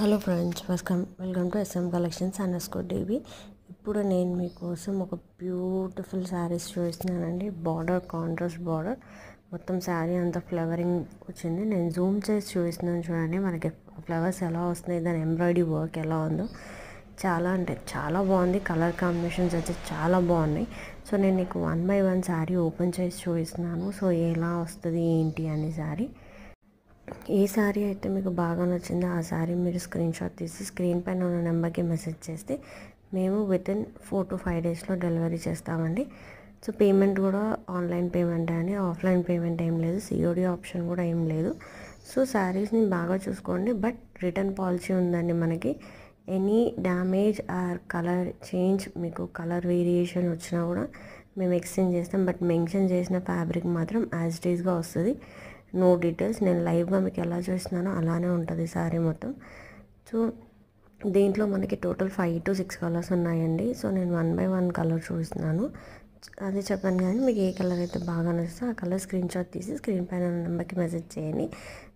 Hello friends, welcome to SM collections _DB. ఇప్పుడు నేను మీకోసం ఒక బ్యూటిఫుల్ శారీస్ చూపిస్తున్నానండి. బార్డర్ కాంట్రాస్ట్ బార్డర్, మొత్తం శారీ అంతా ఫ్లవరింగ్ వచ్చింది. నేను జూమ్ చేసి చూపిస్తున్నాను చూడండి, మనకి ఫ్లవర్స్ ఎలా వస్తున్నాయి, దాని ఎంబ్రాయిడరీ వర్క్ ఎలా ఉందో చాలా అంటే చాలా బాగుంది. కలర్ కాంబినేషన్స్ అయితే చాలా బాగున్నాయి. సో నేను నీకు 1 by 1 శారీ ఓపెన్ చేసి చూపిస్తున్నాను. సో ఎలా వస్తుంది ఏంటి అని శారీ, ఏ శారీ అయితే మీకు బాగా నచ్చిందో ఆ శారీ మీరు స్క్రీన్ షాట్ తీసి స్క్రీన్ పైన ఉన్న నెంబర్కి మెసేజ్ చేస్తే మేము వితిన్ 4 to 5 డేస్లో డెలివరీ చేస్తామండి. సో పేమెంట్ కూడా ఆన్లైన్ పేమెంట్ అని, ఆఫ్లైన్ పేమెంట్ ఏం లేదు, COD ఆప్షన్ కూడా ఏం లేదు. సో శారీస్ని బాగా చూసుకోండి. బట్ రిటర్న్ పాలసీ ఉందండి మనకి. Any damage or colour change, మీకు కలర్ వేరియేషన్ వచ్చినా కూడా మేము ఎక్స్చేంజ్ చేస్తాం. బట్ మెన్షన్ చేసిన ఫ్యాబ్రిక్ మాత్రం యాజ్ ఇట్ ఈస్గా వస్తుంది. No details. నేను లైవ్గా మీకు ఎలా చూస్తున్నానో అలానే ఉంటుంది శారీ మొత్తం. సో దీంట్లో మనకి టోటల్ 5 to 6 కలర్స్ ఉన్నాయండి. సో నేను 1 by 1 కలర్ చూపిస్తున్నాను. అదే చెప్పాను కానీ మీకు ఏ కలర్ అయితే బాగా నచ్చితే ఆ కలర్ స్క్రీన్ షాట్ తీసి స్క్రీన్ పైన నెంబర్కి మెసేజ్ చేయండి.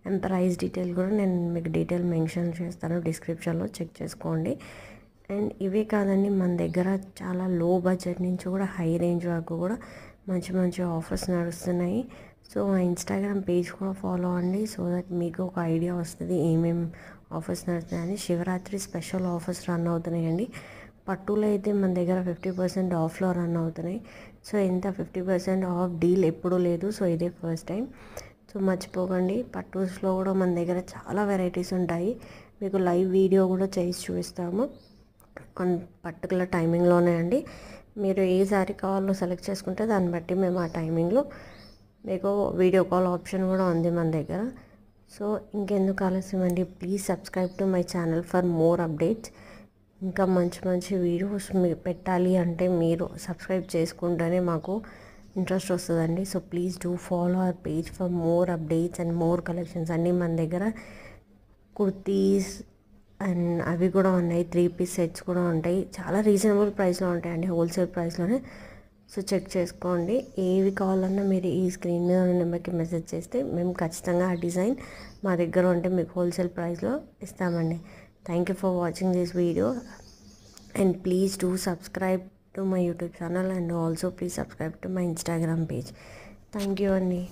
అండ్ ప్రైస్ డీటెయిల్ కూడా నేను మీకు డీటెయిల్ మెన్షన్ చేస్తాను డిస్క్రిప్షన్లో, చెక్ చేసుకోండి. అండ్ ఇవే కాదండి, మన దగ్గర చాలా లో బడ్జెట్ నుంచి కూడా హై రేంజ్ వరకు కూడా మంచి మంచి ఆఫర్స్ నడుస్తున్నాయి. సో మా ఇన్స్టాగ్రామ్ పేజ్ కూడా ఫాలో అవ్వండి, సో దట్ మీకు ఒక ఐడియా వస్తుంది ఏమేమి ఆఫర్స్ నడుస్తున్నాయని. శివరాత్రి స్పెషల్ ఆఫర్స్ రన్ అవుతున్నాయండి. పట్టులో అయితే మన దగ్గర 50% ఆఫ్లో రన్ అవుతున్నాయి. సో ఇంత 50% ఆఫ్ డీల్ ఎప్పుడూ లేదు. సో ఇదే ఫస్ట్ టైం. సో మర్చిపోకండి. పట్టూస్లో కూడా మన దగ్గర చాలా వెరైటీస్ ఉంటాయి. మీకు లైవ్ వీడియో కూడా చేసి చూపిస్తాము పర్టికులర్ టైమింగ్లోనే అండి. మీరు ఏ శారీ కావాలో సెలెక్ట్ చేసుకుంటే దాన్ని బట్టి మేము ఆ టైమింగ్లో మీకు వీడియో కాల్ ఆప్షన్ కూడా ఉంది మన దగ్గర. సో ఇంకెందుకు ఆలస్యం అండి, please subscribe to my channel for more updates. ఇంకా మంచి మంచి వీడియోస్ మీకు పెట్టాలి అంటే మీరు సబ్స్క్రైబ్ చేసుకుంటేనే మాకు ఇంట్రెస్ట్ వస్తుందండి. So please do follow our page for more updates and more collections. అన్నీ మన దగ్గర కుర్తీస్ అండ్ అవి కూడా ఉన్నాయి, 3 piece సెట్స్ కూడా ఉంటాయి. చాలా రీజనబుల్ ప్రైస్లో ఉంటాయండి, హోల్సేల్ ప్రైస్లోనే. సో చెక్ చేసుకోండి. ఏవి కావాలన్నా మీరు ఈ స్క్రీన్ మీద ఉన్న నెంబర్కి మెసేజ్ చేస్తే మేము ఖచ్చితంగా ఆ డిజైన్ మా దగ్గర ఉంటే మీకు హోల్సేల్ ప్రైస్లో ఇస్తామండి. Thank you for watching this video and please do subscribe to my YouTube channel and also please subscribe to my Instagram page. Thank you అండి.